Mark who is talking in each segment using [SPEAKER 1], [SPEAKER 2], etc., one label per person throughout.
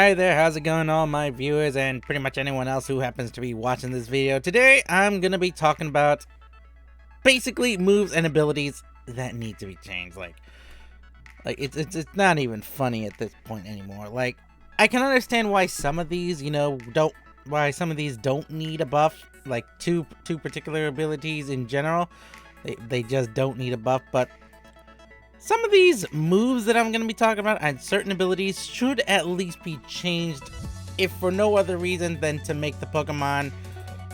[SPEAKER 1] Hi there, how's it going, all my viewers and pretty much anyone else who happens to be watching this video. Today I'm gonna be talking about basically moves and abilities that need to be changed. Like it's not even funny at this point anymore. Like, I can understand why some of these, don't need a buff. Like two particular abilities in general, they just don't need a buff, but some of these moves that I'm going to be talking about and certain abilities should at least be changed, if for no other reason than to make the Pokemon,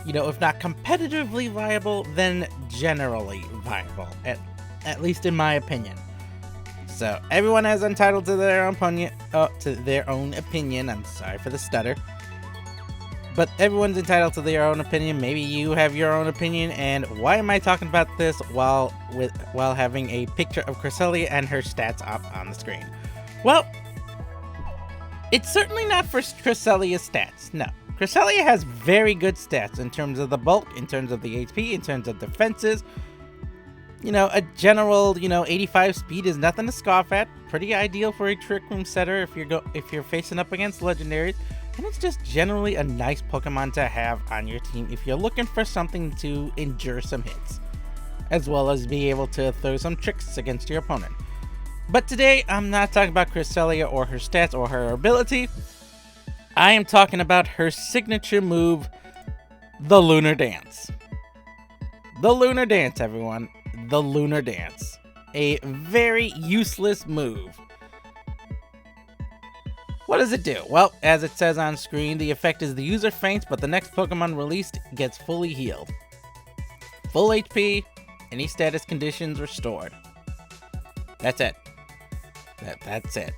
[SPEAKER 1] if not competitively viable, then generally viable, at least in my opinion. So everyone is entitled to their own opinion. I'm sorry for the stutter. But everyone's entitled to their own opinion. Maybe you have your own opinion. And why am I talking about this while having a picture of Cresselia and her stats up on the screen? Well, it's certainly not for Cresselia's stats. No, Cresselia has very good stats in terms of the bulk, in terms of the HP, in terms of defenses. A general, 85 speed is nothing to scoff at. Pretty ideal for a Trick Room setter if you're facing up against legendaries. And it's just generally a nice Pokemon to have on your team if you're looking for something to endure some hits, as well as be able to throw some tricks against your opponent. But today, I'm not talking about Cresselia or her stats or her ability. I am talking about her signature move, the Lunar Dance. The Lunar Dance, everyone. The Lunar Dance. A very useless move. What does it do? Well, as it says on screen, the effect is the user faints, but the next Pokemon released gets fully healed. Full HP, any status conditions restored. That's it. That's it.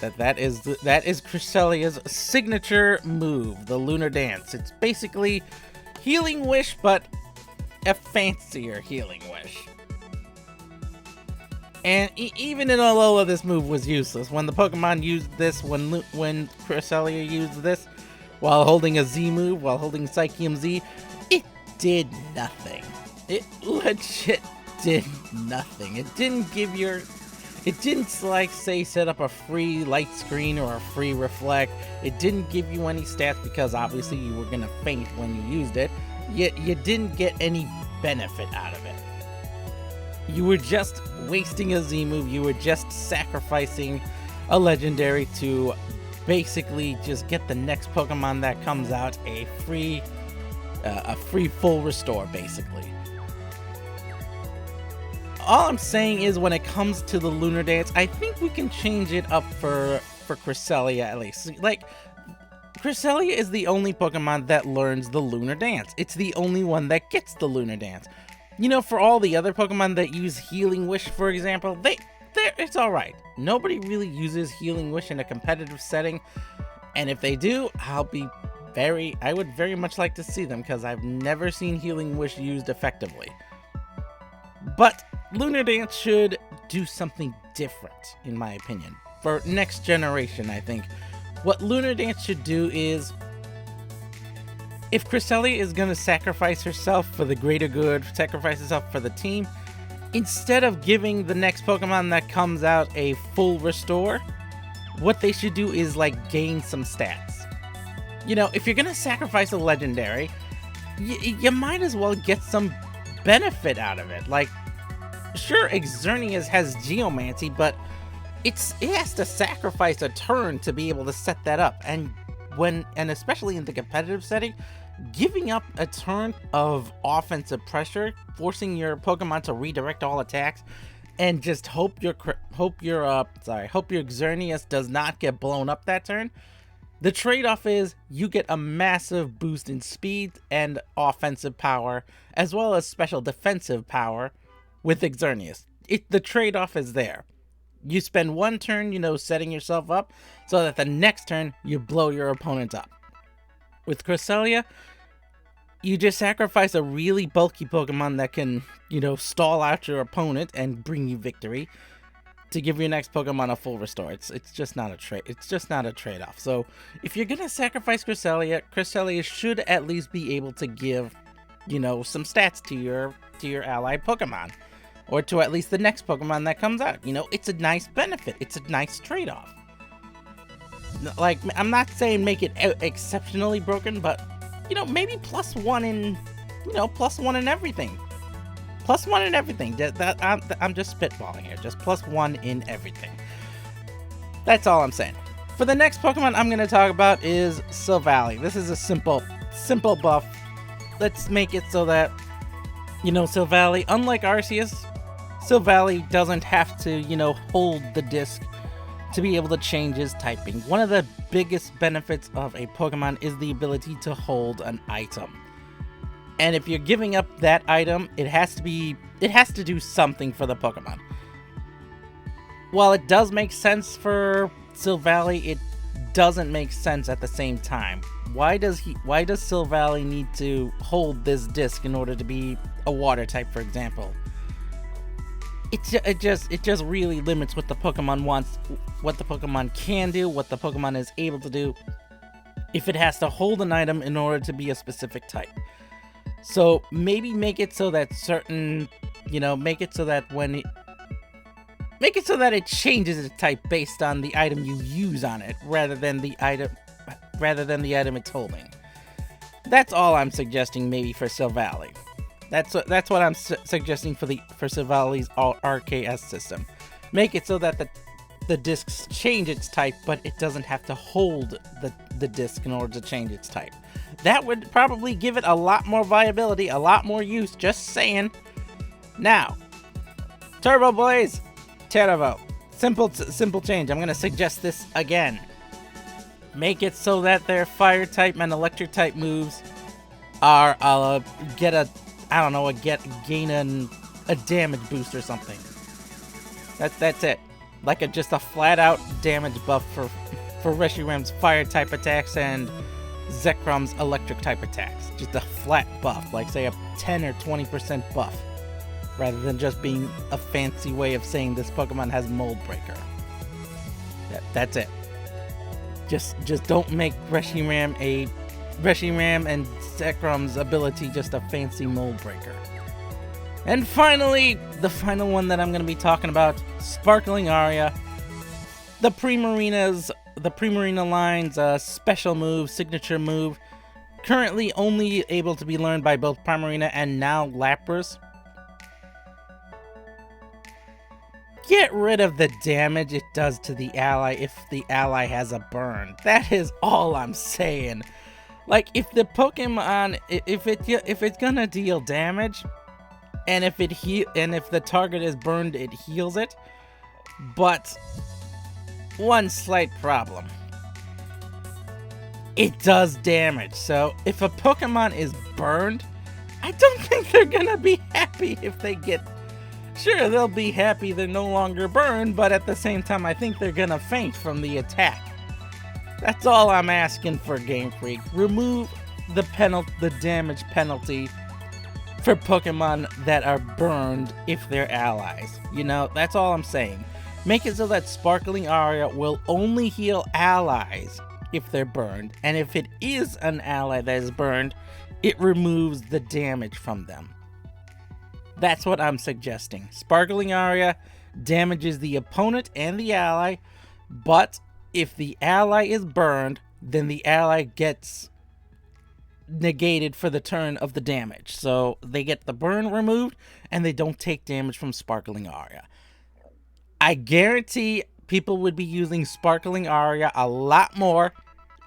[SPEAKER 1] That is Cresselia's signature move, the Lunar Dance. It's basically Healing Wish, but a fancier Healing Wish. And even in Alola, this move was useless. When the Pokemon used this, when Cresselia used this, while holding a Z move, while holding Psychium Z, it did nothing. It legit did nothing. It didn't set up a free light screen or a free reflect. It didn't give you any stats because obviously you were gonna faint when you used it. Yet you didn't get any benefit out of it. You were just wasting a Z move. You were just sacrificing a legendary to basically just get the next Pokemon that comes out a free full restore, basically. All I'm saying is, when it comes to the Lunar Dance, I think we can change it up for Cresselia at least. Like, Cresselia is the only Pokemon that learns the Lunar Dance. It's the only one that gets the Lunar Dance. For all the other Pokemon that use Healing Wish, for example, it's alright. Nobody really uses Healing Wish in a competitive setting, and if they do, I would very much like to see them, because I've never seen Healing Wish used effectively. But Lunar Dance should do something different, in my opinion. For next generation, I think what Lunar Dance should do is, if Cresselia is going to sacrifice herself for the greater good, sacrifice herself for the team, instead of giving the next Pokemon that comes out a full restore, what they should do is, gain some stats. If you're going to sacrifice a legendary, you might as well get some benefit out of it. Sure, Xerneas has Geomancy, but it has to sacrifice a turn to be able to set that up, and especially in the competitive setting, giving up a turn of offensive pressure, forcing your Pokemon to redirect all attacks, and just hope your Xerneas does not get blown up that turn. The trade-off is you get a massive boost in speed and offensive power, as well as special defensive power with Xerneas. The trade-off is there. You spend one turn, setting yourself up so that the next turn you blow your opponent up. With Cresselia, you just sacrifice a really bulky Pokemon that can, stall out your opponent and bring you victory to give your next Pokemon a full restore. It's just not a trade-off. So if you're gonna sacrifice Cresselia should at least be able to give, some stats to your allied Pokemon. or to at least the next Pokemon that comes out. You know, it's a nice benefit. It's a nice trade-off. Like, I'm not saying make it exceptionally broken, but, maybe +1 in, +1 in everything. +1 in everything. I'm just spitballing here. Just +1 in everything. That's all I'm saying. For the next Pokemon I'm going to talk about is Silvally. This is a simple buff. Let's make it so that, Silvally, unlike Arceus, Silvally doesn't have to, hold the disc to be able to change his typing. One of the biggest benefits of a Pokemon is the ability to hold an item. And if you're giving up that item, it has to do something for the Pokemon. While it does make sense for Silvally, it doesn't make sense at the same time. Why does Silvally need to hold this disc in order to be a water type, for example? It just really limits what the Pokemon wants, what the Pokemon can do, what the Pokemon is able to do, if it has to hold an item in order to be a specific type. So maybe make it so that make it so that it changes its type based on the item you use on it, rather than the item it's holding. That's all I'm suggesting, maybe, for Silvally. That's what I'm suggesting for Silvally's RKS system. Make it so that the discs change its type, but it doesn't have to hold the disc in order to change its type. That would probably give it a lot more viability, a lot more use, just saying. Now, Turbo Blaze, Terravo. Simple change. I'm going to suggest this again. Make it so that their fire type and electric type moves are gain a damage boost or something. That's it. Like just a flat out damage buff for Reshiram's fire type attacks and Zekrom's electric type attacks. Just a flat buff, like say a 10 or 20% buff, rather than just being a fancy way of saying this Pokemon has Mold Breaker. That's it. Just don't make Reshiram and Zekrom's ability just a fancy Mold Breaker. And finally, the final one that I'm going to be talking about, Sparkling Aria. The Primarina line's special move, signature move, currently only able to be learned by both Primarina and now Lapras. Get rid of the damage it does to the ally if the ally has a burn. That is all I'm saying. Like, if the Pokemon, if it's gonna deal damage, and if the target is burned, it heals it. But one slight problem: it does damage. So if a Pokemon is burned, I don't think they're gonna be happy if they get. Sure, they'll be happy they're no longer burned, but at the same time, I think they're gonna faint from the attack. That's all I'm asking for, Game Freak. Remove the damage penalty for Pokemon that are burned if they're allies. That's all I'm saying. Make it so that Sparkling Aria will only heal allies if they're burned, and if it is an ally that is burned, it removes the damage from them. That's what I'm suggesting. Sparkling Aria damages the opponent and the ally, but if the ally is burned, then the ally gets negated for the turn of the damage. So they get the burn removed, and they don't take damage from Sparkling Aria. I guarantee people would be using Sparkling Aria a lot more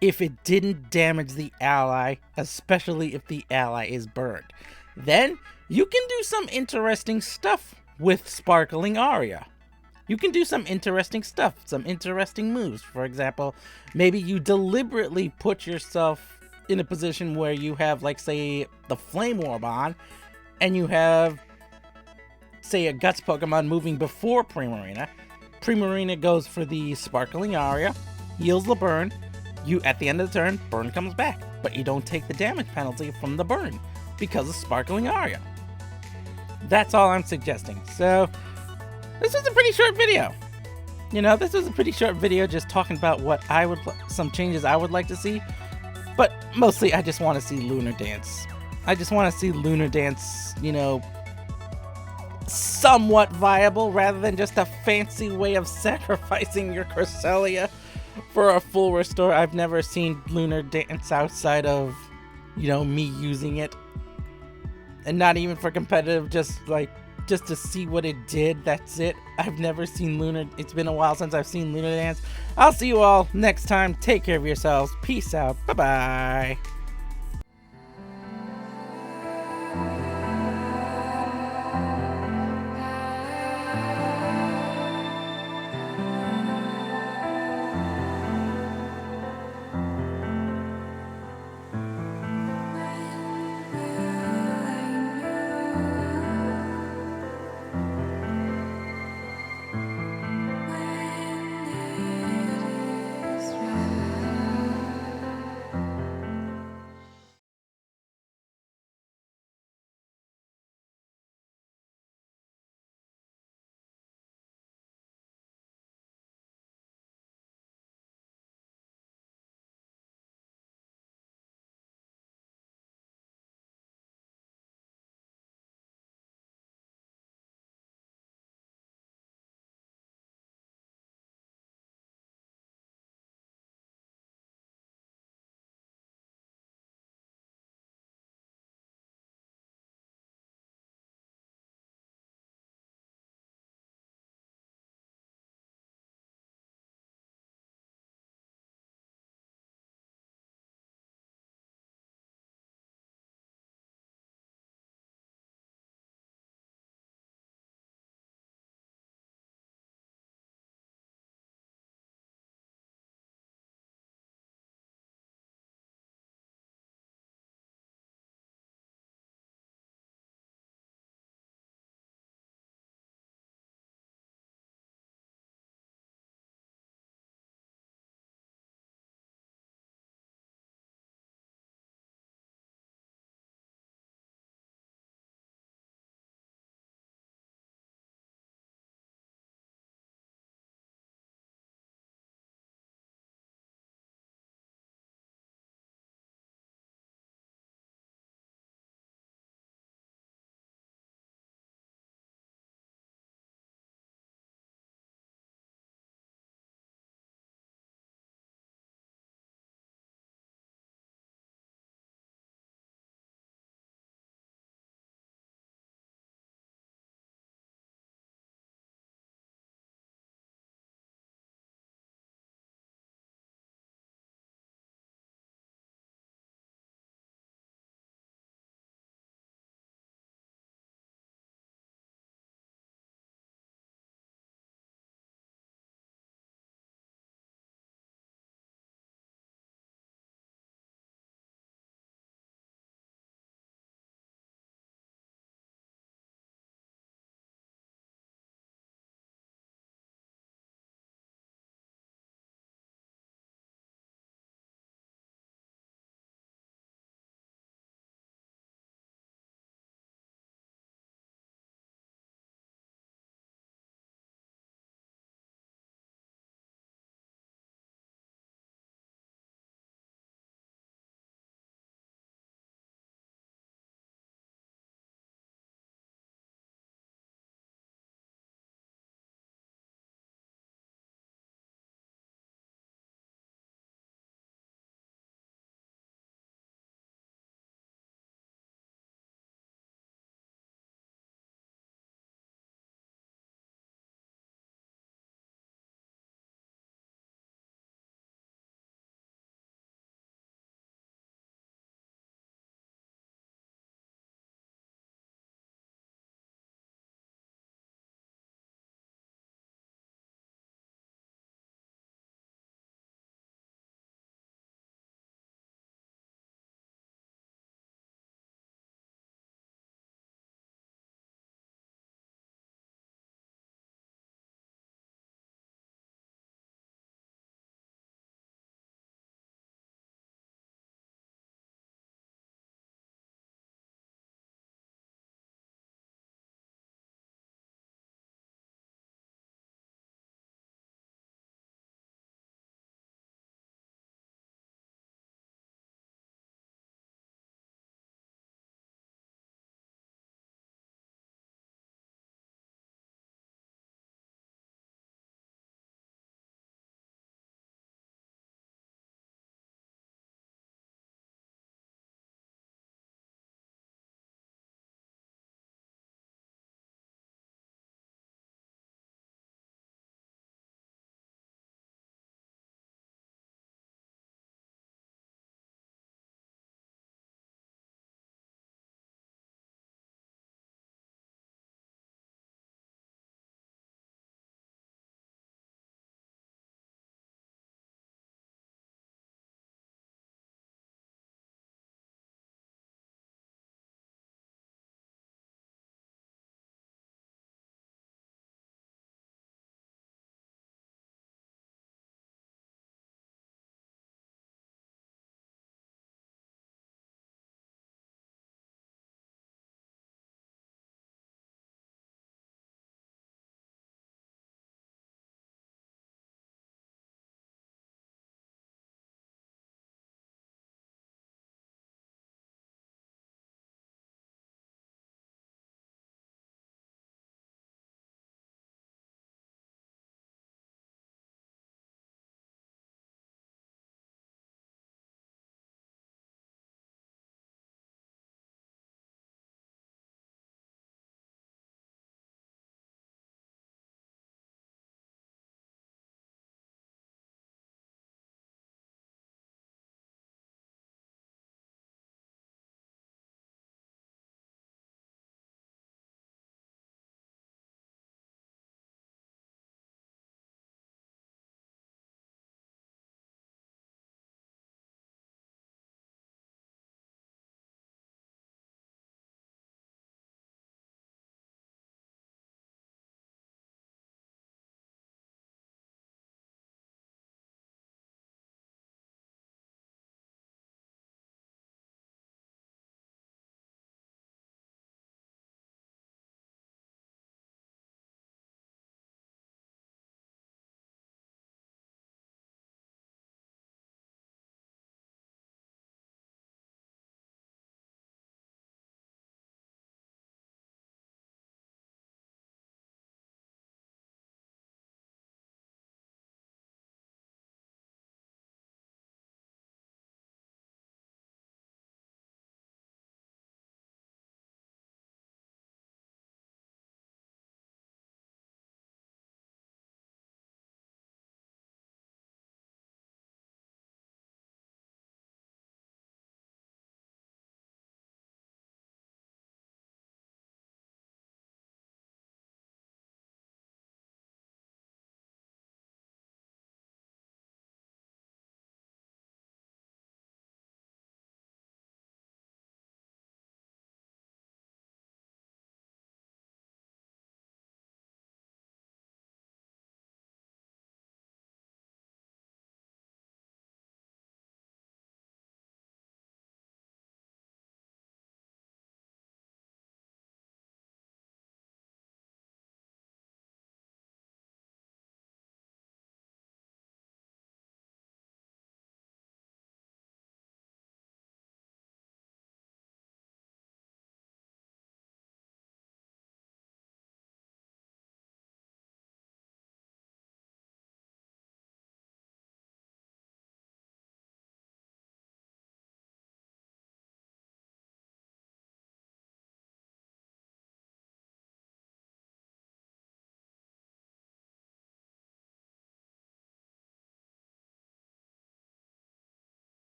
[SPEAKER 1] if it didn't damage the ally, especially if the ally is burned. Then you can do some interesting stuff with Sparkling Aria. You can do some interesting stuff, some interesting moves. For example, maybe you deliberately put yourself in a position where you have, like, say, the Flame Orb on, and you have, say, a Guts Pokemon moving before Primarina. Primarina goes for the Sparkling Aria, heals the burn. At the end of the turn, burn comes back, but you don't take the damage penalty from the burn because of Sparkling Aria. That's all I'm suggesting. So, this was a pretty short video. This was a pretty short video just talking about some changes I would like to see. But mostly, I just want to see Lunar Dance. I just want to see Lunar Dance, somewhat viable rather than just a fancy way of sacrificing your Cresselia. for a full restore. I've never seen Lunar dance outside of, me using it. And not even for competitive, just to see what it did. That's it. I've never seen Lunar. It's been a while since I've seen Lunar dance. I'll see you all next time. Take care of yourselves. Peace out. Bye-bye.